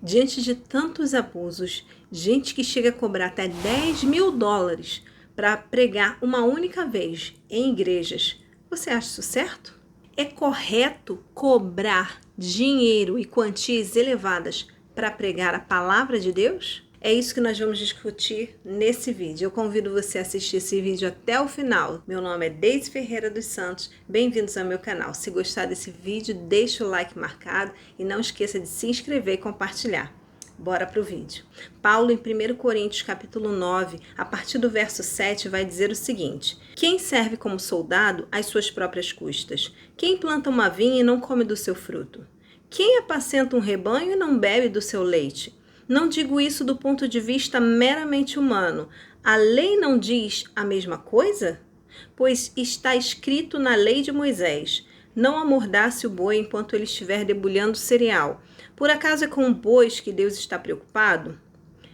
Diante de tantos abusos, gente que chega a cobrar até US$ 10.000 para pregar uma única vez em igrejas, você acha isso certo? É correto cobrar dinheiro e quantias elevadas para pregar a palavra de Deus? É isso que nós vamos discutir nesse vídeo. Eu convido você a assistir esse vídeo até o final. Meu nome é Deise Ferreira dos Santos. Bem-vindos ao meu canal. Se gostar desse vídeo, deixa o like marcado e não esqueça de se inscrever e compartilhar. Bora para o vídeo. Paulo, em 1 Coríntios, capítulo 9, a partir do verso 7, vai dizer o seguinte: quem serve como soldado às suas próprias custas? Quem planta uma vinha e não come do seu fruto? Quem apacenta um rebanho e não bebe do seu leite? Não digo isso do ponto de vista meramente humano. A lei não diz a mesma coisa? Pois está escrito na lei de Moisés: não amordace o boi enquanto ele estiver debulhando cereal. Por acaso é com bois que Deus está preocupado?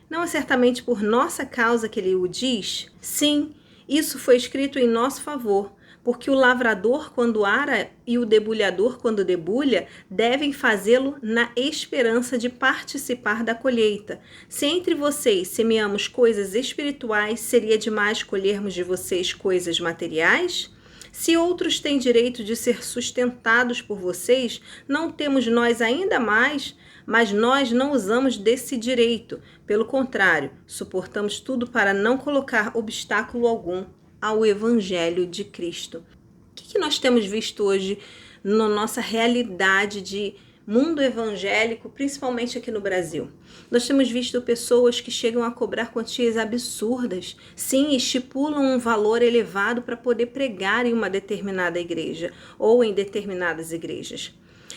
Não é certamente por nossa causa que ele o diz? Sim, isso foi escrito em nosso favor, porque o lavrador, quando ara, e o debulhador, quando debulha, devem fazê-lo na esperança de participar da colheita. Se entre vocês semeamos coisas espirituais, seria demais colhermos de vocês coisas materiais? Se outros têm direito de ser sustentados por vocês, não temos nós ainda mais? Mas nós não usamos desse direito. Pelo contrário, suportamos tudo para não colocar obstáculo algum ao Evangelho de Cristo. O que nós temos visto hoje na nossa realidade de mundo evangélico, principalmente aqui no Brasil? Nós temos visto pessoas que chegam a cobrar quantias absurdas, sim, estipulam um valor elevado para poder pregar em uma determinada igreja ou em determinadas igrejas.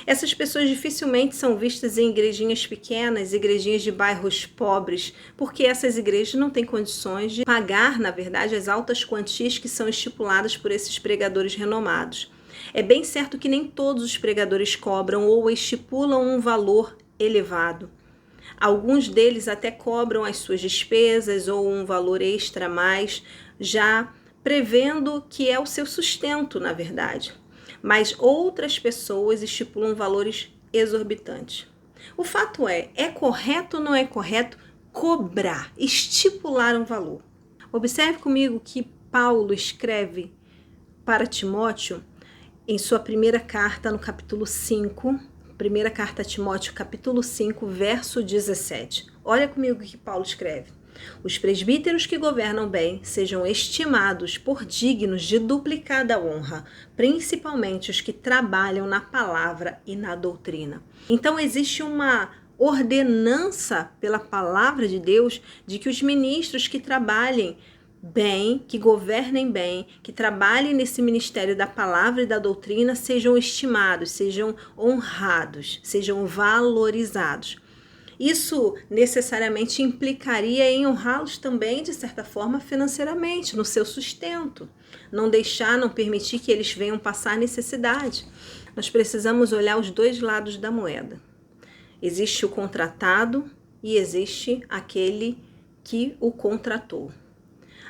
Essas pessoas dificilmente são vistas em igrejinhas pequenas, igrejinhas de bairros pobres, porque essas igrejas não têm condições de pagar, na verdade, as altas quantias que são estipuladas por esses pregadores renomados. É bem certo que nem todos os pregadores cobram ou estipulam um valor elevado. Alguns deles até cobram as suas despesas ou um valor extra a mais, já prevendo que é o seu sustento, na verdade. Mas outras pessoas estipulam valores exorbitantes. O fato é correto ou não é correto cobrar, estipular um valor? Observe comigo que Paulo escreve para Timóteo em sua primeira carta, no capítulo 5, primeira carta a Timóteo, capítulo 5, verso 17. Olha comigo o que Paulo escreve. Os presbíteros que governam bem sejam estimados por dignos de duplicada honra, principalmente os que trabalham na palavra e na doutrina. Então existe uma ordenança pela palavra de Deus de que os ministros que trabalhem bem, que governem bem, que trabalhem nesse ministério da palavra e da doutrina sejam estimados, sejam honrados, sejam valorizados. Isso necessariamente implicaria em honrá-los também, de certa forma, financeiramente, no seu sustento. Não permitir que eles venham passar necessidade. Nós precisamos olhar os dois lados da moeda. Existe o contratado e existe aquele que o contratou.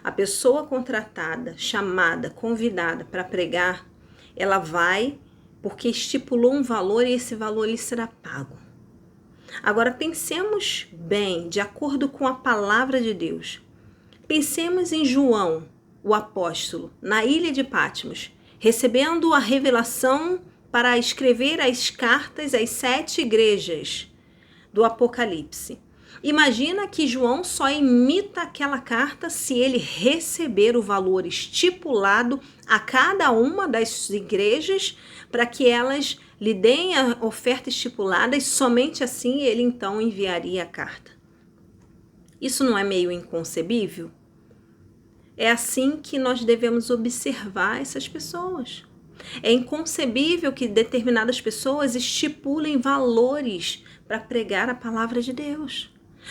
A pessoa contratada, chamada, convidada para pregar, ela vai porque estipulou um valor e esse valor lhe será pago. Agora pensemos bem, de acordo com a palavra de Deus. Pensemos em João, o apóstolo, na ilha de Patmos, recebendo a revelação para escrever as cartas às 7 igrejas do Apocalipse. Imagina que João só imita aquela carta se ele receber o valor estipulado a cada uma das igrejas para que elas lhe deem a oferta estipulada e somente assim ele então enviaria a carta. Isso não é meio inconcebível? É assim que nós devemos observar essas pessoas. É inconcebível que determinadas pessoas estipulem valores para pregar a palavra de Deus.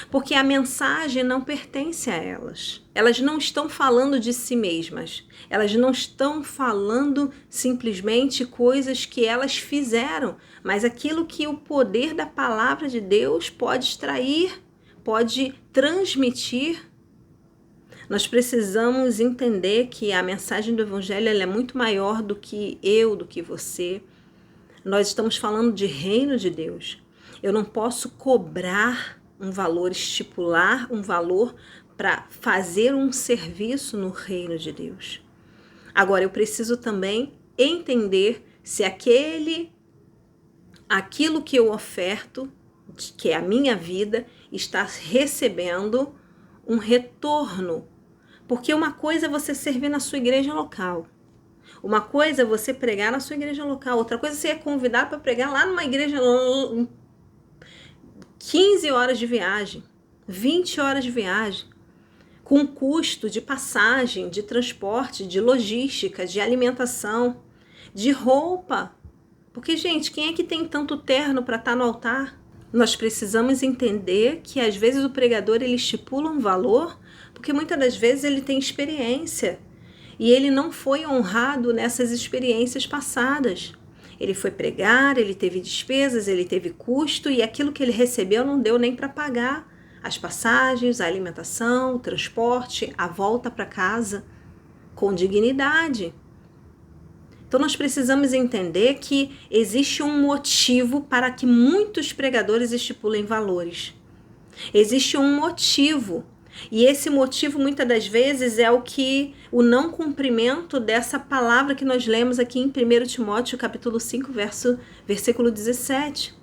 Porque a mensagem não pertence a elas. Elas não estão falando de si mesmas. Elas não estão falando simplesmente coisas que elas fizeram, mas aquilo que o poder da palavra de Deus pode extrair, pode transmitir. Nós precisamos entender que a mensagem do Evangelho ela é muito maior do que eu, do que você. Nós estamos falando de reino de Deus. Eu não posso cobrar um valor, estipular um valor para fazer um serviço no reino de Deus. Agora, eu preciso também entender se aquilo que eu oferto, que é a minha vida, está recebendo um retorno. Porque uma coisa é você servir na sua igreja local. Uma coisa é você pregar na sua igreja local. Outra coisa é você é convidado para pregar lá numa igreja 15 horas de viagem, 20 horas de viagem, com custo de passagem, de transporte, de logística, de alimentação, de roupa. Porque, gente, quem é que tem tanto terno para estar no altar? Nós precisamos entender que às vezes o pregador ele estipula um valor, porque muitas das vezes ele tem experiência e ele não foi honrado nessas experiências passadas. Ele foi pregar, ele teve despesas, ele teve custo e aquilo que ele recebeu não deu nem para pagar as passagens, a alimentação, o transporte, a volta para casa com dignidade. Então nós precisamos entender que existe um motivo para que muitos pregadores estipulem valores. Existe um motivo. E esse motivo muitas das vezes é o não cumprimento dessa palavra que nós lemos aqui em 1 Timóteo capítulo 5, versículo 17.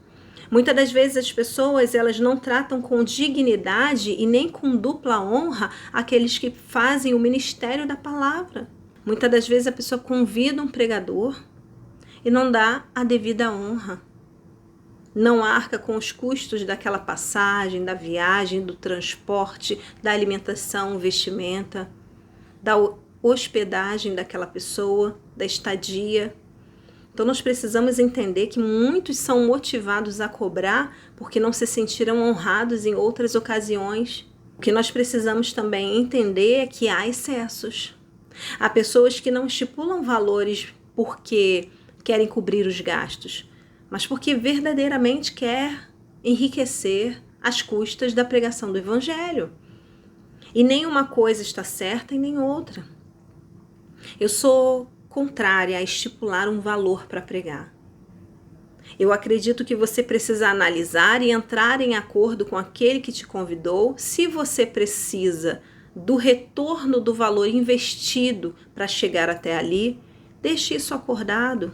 Muitas das vezes as pessoas elas não tratam com dignidade e nem com dupla honra aqueles que fazem o ministério da palavra. Muitas das vezes a pessoa convida um pregador e não dá a devida honra. Não arca com os custos daquela passagem, da viagem, do transporte, da alimentação, vestimenta, da hospedagem daquela pessoa, da estadia. Então nós precisamos entender que muitos são motivados a cobrar porque não se sentiram honrados em outras ocasiões. O que nós precisamos também entender é que há excessos. Há pessoas que não estipulam valores porque querem cobrir os gastos, mas porque verdadeiramente quer enriquecer às custas da pregação do Evangelho. E nem uma coisa está certa e nem outra. Eu sou contrária a estipular um valor para pregar. Eu acredito que você precisa analisar e entrar em acordo com aquele que te convidou, se você precisa do retorno do valor investido para chegar até ali, deixe isso acordado.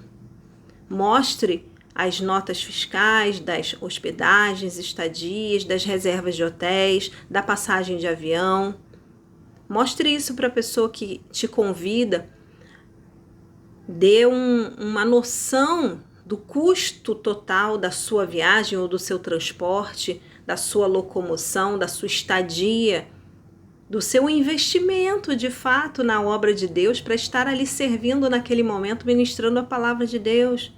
Mostre as notas fiscais das hospedagens, estadias, das reservas de hotéis, da passagem de avião. Mostre isso para a pessoa que te convida. Dê uma noção do custo total da sua viagem ou do seu transporte, da sua locomoção, da sua estadia, do seu investimento de fato na obra de Deus para estar ali servindo naquele momento, ministrando a palavra de Deus.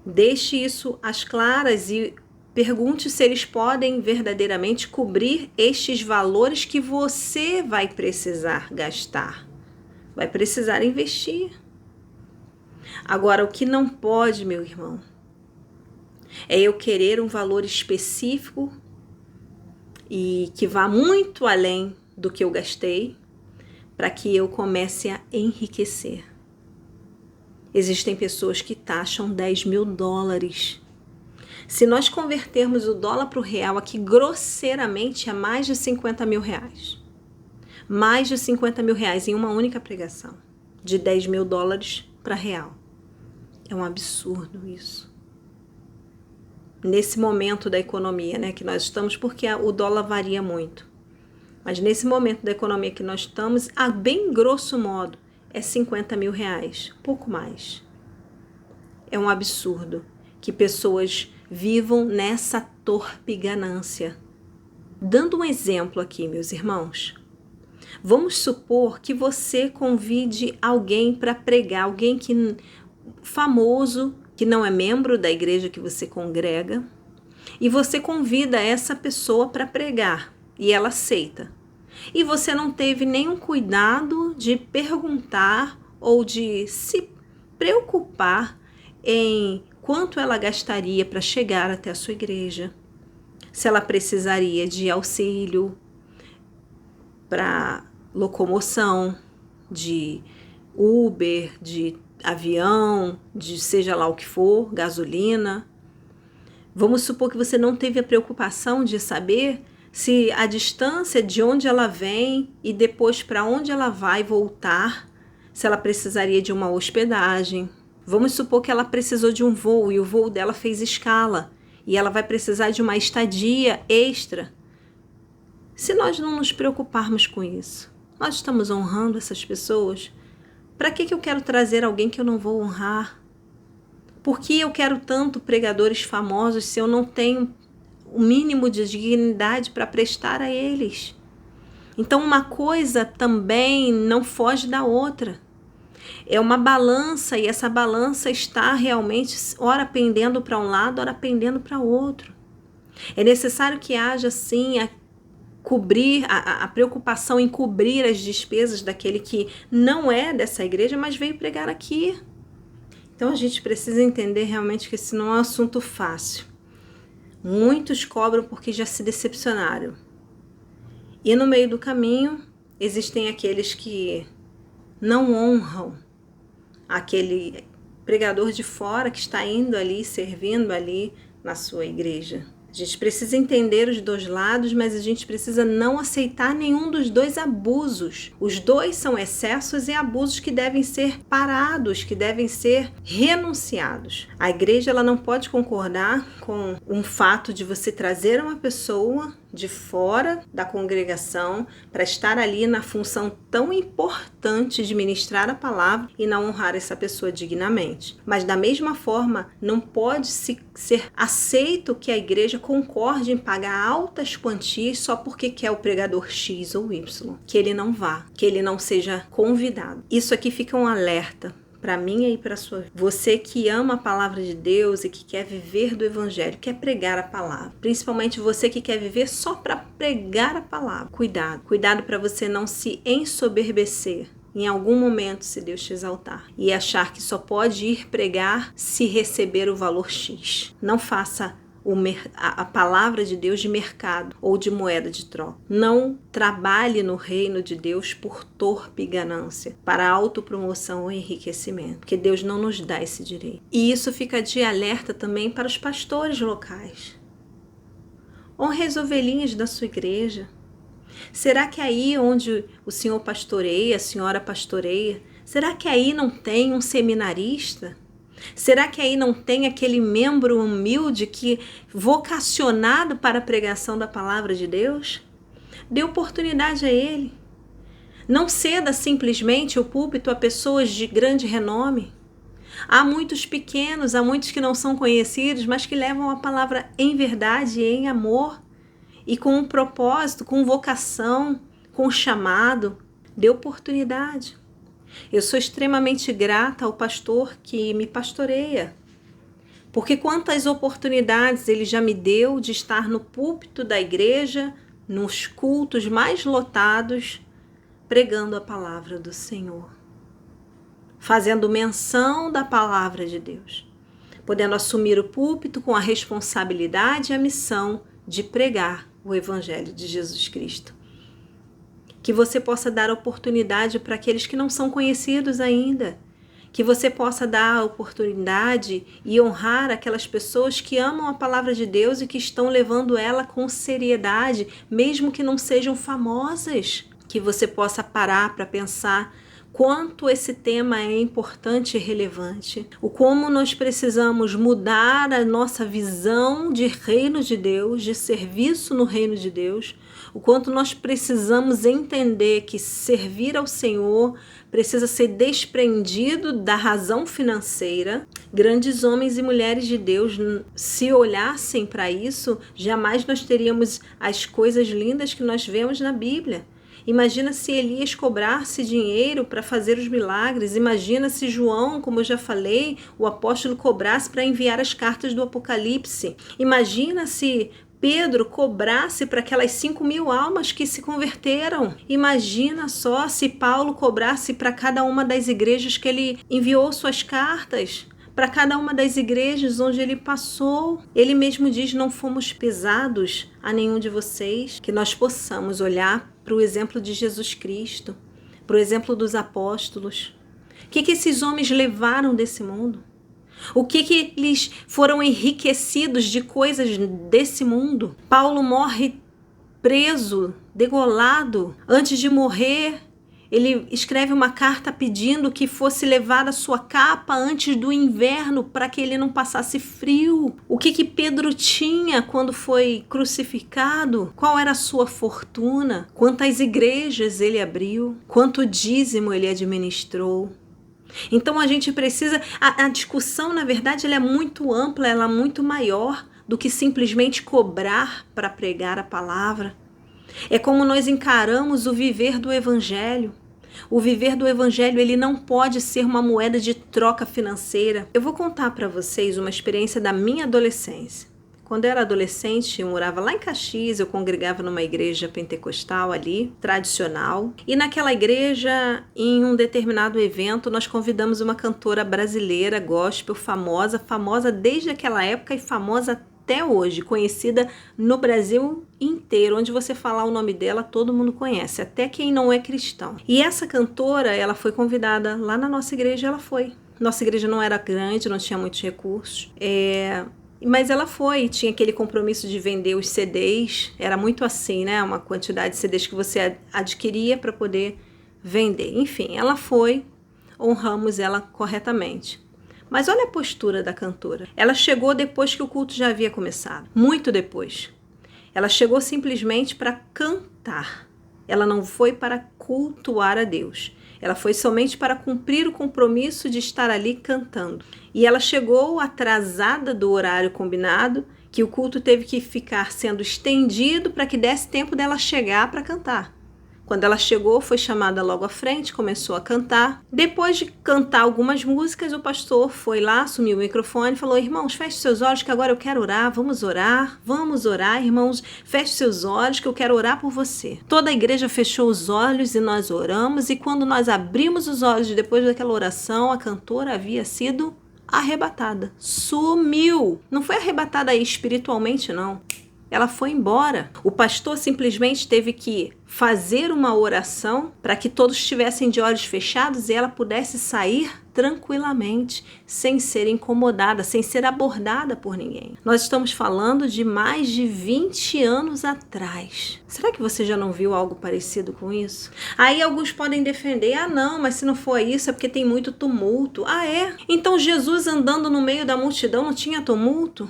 Deixe isso às claras e pergunte se eles podem verdadeiramente cobrir estes valores que você vai precisar gastar, vai precisar investir. Agora, o que não pode, meu irmão, é eu querer um valor específico e que vá muito além do que eu gastei para que eu comece a enriquecer. Existem pessoas que taxam $10.000. Se nós convertermos o dólar para o real aqui grosseiramente é mais de R$50.000. Mais de R$50.000 em uma única pregação. De $10.000 para real. É um absurdo isso. Nesse momento da economia, né, que nós estamos, porque o dólar varia muito. Mas nesse momento da economia que nós estamos, a bem grosso modo, é R$50.000, pouco mais. É um absurdo que pessoas vivam nessa torpe ganância. Dando um exemplo aqui, meus irmãos. Vamos supor que você convide alguém para pregar, alguém famoso, que não é membro da igreja que você congrega, e você convida essa pessoa para pregar, e ela aceita. E você não teve nenhum cuidado de perguntar ou de se preocupar em quanto ela gastaria para chegar até a sua igreja. Se ela precisaria de auxílio para locomoção, de Uber, de avião, de seja lá o que for, gasolina. Vamos supor que você não teve a preocupação de saber se a distância de onde ela vem e depois para onde ela vai voltar, se ela precisaria de uma hospedagem. Vamos supor que ela precisou de um voo e o voo dela fez escala e ela vai precisar de uma estadia extra. Se nós não nos preocuparmos com isso, nós estamos honrando essas pessoas? Para que eu quero trazer alguém que eu não vou honrar? Por que eu quero tanto pregadores famosos se eu não tenho o mínimo de dignidade para prestar a eles? Então uma coisa também não foge da outra. É uma balança e essa balança está realmente ora pendendo para um lado, ora pendendo para o outro. É necessário que haja sim a preocupação em cobrir as despesas daquele que não é dessa igreja, mas veio pregar aqui. Então a gente precisa entender realmente que esse não é um assunto fácil. Muitos cobram porque já se decepcionaram. E no meio do caminho existem aqueles que não honram aquele pregador de fora que está indo ali, servindo ali na sua igreja. A gente precisa entender os dois lados, mas a gente precisa não aceitar nenhum dos dois abusos. Os dois são excessos e abusos que devem ser parados, que devem ser renunciados. A igreja ela não pode concordar com um fato de você trazer uma pessoa de fora da congregação para estar ali na função tão importante de ministrar a palavra e não honrar essa pessoa dignamente. Mas da mesma forma, não pode ser aceito que a igreja concorde em pagar altas quantias só porque quer o pregador X ou Y. Que ele não vá, que ele não seja convidado. Isso aqui fica um alerta para mim e para sua vida. Você que ama a palavra de Deus e que quer viver do evangelho, quer pregar a palavra. Principalmente você que quer viver só para pregar a palavra. Cuidado. Cuidado para você não se ensoberbecer em algum momento, se Deus te exaltar, e achar que só pode ir pregar se receber o valor X. Não faça a palavra de Deus de mercado ou de moeda de troca. Não trabalhe no reino de Deus por torpe ganância, para autopromoção ou enriquecimento, porque Deus não nos dá esse direito. E isso fica de alerta também para os pastores locais. Honre as ovelhinhas da sua igreja. Será que aí onde o senhor pastoreia, a senhora pastoreia, será que aí não tem um seminarista? Será que aí não tem aquele membro humilde que vocacionado para a pregação da palavra de Deus? Dê oportunidade a ele. Não ceda simplesmente o púlpito a pessoas de grande renome. Há muitos pequenos, há muitos que não são conhecidos, mas que levam a palavra em verdade e em amor e com um propósito, com vocação, com chamado. Dê oportunidade. Eu sou extremamente grata ao pastor que me pastoreia, porque quantas oportunidades ele já me deu de estar no púlpito da igreja, nos cultos mais lotados, pregando a palavra do Senhor, fazendo menção da palavra de Deus, podendo assumir o púlpito com a responsabilidade e a missão de pregar o Evangelho de Jesus Cristo. Que você possa dar oportunidade para aqueles que não são conhecidos ainda. Que você possa dar oportunidade e honrar aquelas pessoas que amam a palavra de Deus e que estão levando ela com seriedade, mesmo que não sejam famosas. Que você possa parar para pensar quanto esse tema é importante e relevante. O como nós precisamos mudar a nossa visão de reino de Deus, de serviço no reino de Deus. O quanto nós precisamos entender que servir ao Senhor precisa ser desprendido da razão financeira. Grandes homens e mulheres de Deus, se olhassem para isso, jamais nós teríamos as coisas lindas que nós vemos na Bíblia. Imagina se Elias cobrasse dinheiro para fazer os milagres. Imagina se João, como eu já falei, o apóstolo cobrasse para enviar as cartas do Apocalipse. Imagina se Pedro cobrasse para aquelas 5.000 almas que se converteram. Imagina só se Paulo cobrasse para cada uma das igrejas que ele enviou suas cartas, para cada uma das igrejas onde ele passou. Ele mesmo diz: não fomos pesados a nenhum de vocês. Que nós possamos olhar para o exemplo de Jesus Cristo, para o exemplo dos apóstolos. O que esses homens levaram desse mundo? O que eles foram enriquecidos de coisas desse mundo? Paulo morre preso, degolado. Antes de morrer, ele escreve uma carta pedindo que fosse levada a sua capa antes do inverno para que ele não passasse frio. O que Pedro tinha quando foi crucificado? Qual era a sua fortuna? Quantas igrejas ele abriu? Quanto dízimo ele administrou? Então a gente precisa... A discussão, na verdade, ela é muito ampla, ela é muito maior do que simplesmente cobrar para pregar a palavra. É como nós encaramos o viver do Evangelho. O viver do Evangelho, ele não pode ser uma moeda de troca financeira. Eu vou contar para vocês uma experiência da minha adolescência. Quando eu era adolescente, eu morava lá em Caxias, eu congregava numa igreja pentecostal ali, tradicional. E naquela igreja, em um determinado evento, nós convidamos uma cantora brasileira, gospel, famosa desde aquela época e famosa até hoje, conhecida no Brasil inteiro. Onde você falar o nome dela, todo mundo conhece, até quem não é cristão. E essa cantora, ela foi convidada lá na nossa igreja, ela foi. Nossa igreja não era grande, não tinha muitos recursos, mas ela foi, tinha aquele compromisso de vender os CDs, era muito assim, né? Uma quantidade de CDs que você adquiria para poder vender. Enfim, ela foi, honramos ela corretamente. Mas olha a postura da cantora. Ela chegou depois que o culto já havia começado, muito depois. Ela chegou simplesmente para cantar. Ela não foi para cultuar a Deus. Ela foi somente para cumprir o compromisso de estar ali cantando. E ela chegou atrasada do horário combinado, que o culto teve que ficar sendo estendido para que desse tempo dela chegar para cantar. Quando ela chegou, foi chamada logo à frente, começou a cantar. Depois de cantar algumas músicas, o pastor foi lá, assumiu o microfone e falou: irmãos, feche seus olhos que agora eu quero orar, vamos orar, irmãos, feche seus olhos que eu quero orar por você. Toda a igreja fechou os olhos e nós oramos, e quando nós abrimos os olhos depois daquela oração, a cantora havia sido arrebatada, sumiu. Não foi arrebatada aí espiritualmente, não. Ela foi embora. O pastor simplesmente teve que fazer uma oração para que todos estivessem de olhos fechados e ela pudesse sair tranquilamente, sem ser incomodada, sem ser abordada por ninguém. Nós estamos falando de mais de 20 anos atrás. Será que você já não viu algo parecido com isso? Aí alguns podem defender: ah não, mas se não for isso é porque tem muito tumulto. Ah é? Então Jesus andando no meio da multidão não tinha tumulto?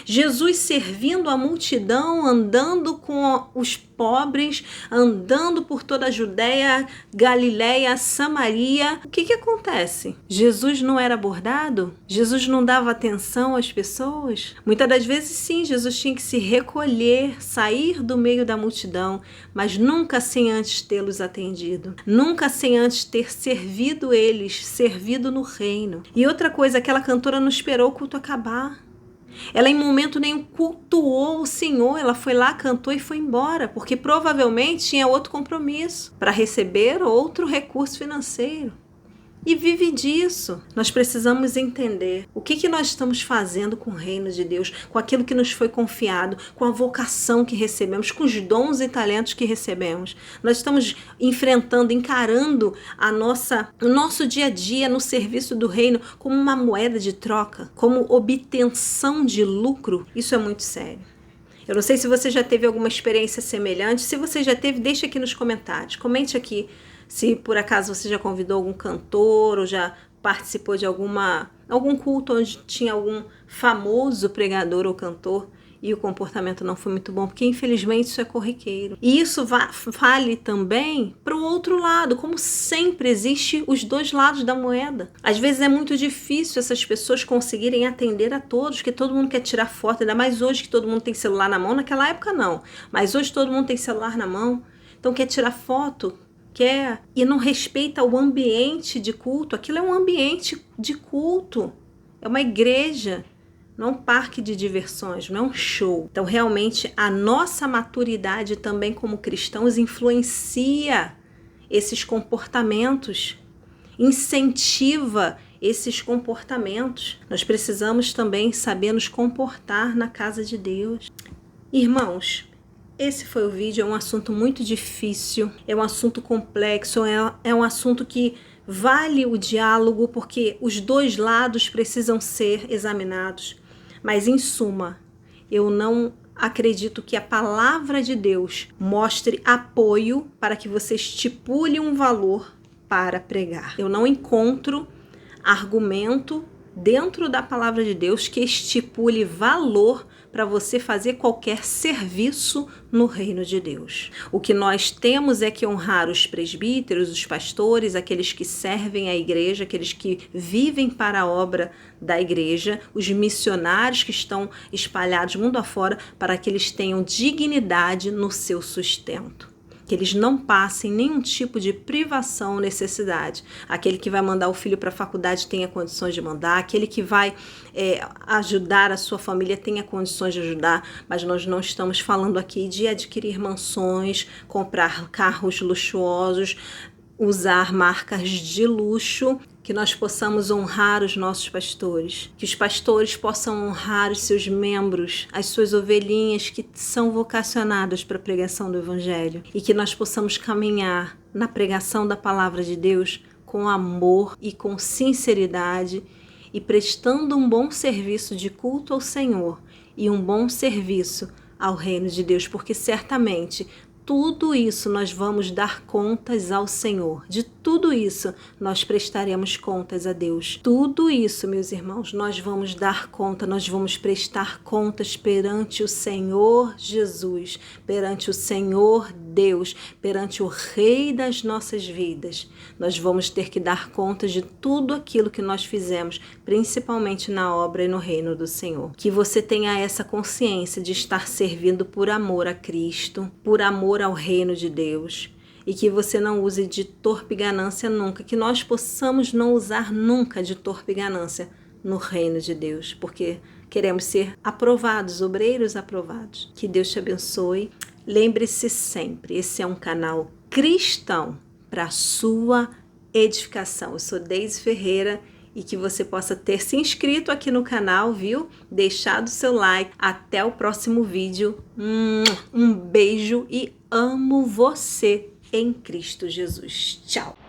Jesus servindo a multidão, andando com os pobres, andando por toda a Judéia, Galiléia, Samaria. O que acontece? Jesus não era abordado? Jesus não dava atenção às pessoas? Muitas das vezes sim, Jesus tinha que se recolher, sair do meio da multidão, mas nunca sem antes tê-los atendido, nunca sem antes ter servido eles, servido no reino. E outra coisa, aquela cantora não esperou o culto acabar. Ela em momento nenhum cultuou o Senhor, ela foi lá, cantou e foi embora, porque provavelmente tinha outro compromisso para receber outro recurso financeiro. E vive disso. Nós precisamos entender o que nós estamos fazendo com o reino de Deus, com aquilo que nos foi confiado, com a vocação que recebemos, com os dons e talentos que recebemos. Nós estamos enfrentando, encarando o nosso dia a dia no serviço do reino como uma moeda de troca, como obtenção de lucro. Isso é muito sério. Eu não sei se você já teve alguma experiência semelhante. Se você já teve, deixa aqui nos comentários. Comente aqui se por acaso você já convidou algum cantor ou já participou de algum culto onde tinha algum famoso pregador ou cantor e o comportamento não foi muito bom, porque infelizmente isso é corriqueiro. E isso vale também para o outro lado, como sempre existe os dois lados da moeda. Às vezes é muito difícil essas pessoas conseguirem atender a todos, que todo mundo quer tirar foto, ainda mais hoje que todo mundo tem celular na mão. Naquela época não, mas hoje todo mundo tem celular na mão, então quer tirar foto, e não respeita o ambiente de culto. Aquilo é um ambiente de culto, é uma igreja, não é um parque de diversões, não é um show. Então realmente a nossa maturidade também como cristãos influencia esses comportamentos, incentiva esses comportamentos. Nós precisamos também saber nos comportar na casa de Deus. Irmãos, esse foi o vídeo. É um assunto muito difícil, é um assunto complexo, é um assunto que vale o diálogo, porque os dois lados precisam ser examinados. Mas, em suma, eu não acredito que a palavra de Deus mostre apoio para que você estipule um valor para pregar. Eu não encontro argumento dentro da palavra de Deus que estipule valor para você fazer qualquer serviço no reino de Deus. O que nós temos é que honrar os presbíteros, os pastores, aqueles que servem a igreja, aqueles que vivem para a obra da igreja, os missionários que estão espalhados mundo afora, para que eles tenham dignidade no seu sustento. Que eles não passem nenhum tipo de privação ou necessidade. Aquele que vai mandar o filho para a faculdade tenha condições de mandar, aquele que vai ajudar a sua família tenha condições de ajudar, mas nós não estamos falando aqui de adquirir mansões, comprar carros luxuosos, usar marcas de luxo. Que nós possamos honrar os nossos pastores, que os pastores possam honrar os seus membros, as suas ovelhinhas que são vocacionadas para a pregação do Evangelho, e que nós possamos caminhar na pregação da palavra de Deus com amor e com sinceridade e prestando um bom serviço de culto ao Senhor e um bom serviço ao reino de Deus, porque certamente tudo isso nós vamos dar contas ao Senhor. De tudo isso nós prestaremos contas a Deus. Tudo isso, meus irmãos, nós vamos dar conta, nós vamos prestar contas perante o Senhor Jesus, perante o Senhor Deus, perante o Rei das nossas vidas. Nós vamos ter que dar contas de tudo aquilo que nós fizemos, principalmente na obra e no reino do Senhor. Que você tenha essa consciência de estar servindo por amor a Cristo, por amor ao reino de Deus, e que você não use de torpe ganância nunca, que nós possamos não usar nunca de torpe ganância no reino de Deus, porque queremos ser aprovados, obreiros aprovados. Que Deus te abençoe. Lembre-se sempre, esse é um canal cristão para a sua edificação. Eu sou Deise Ferreira e que você possa ter se inscrito aqui no canal, viu? Deixado o seu like. Até o próximo vídeo. Um beijo e amo você em Cristo Jesus. Tchau!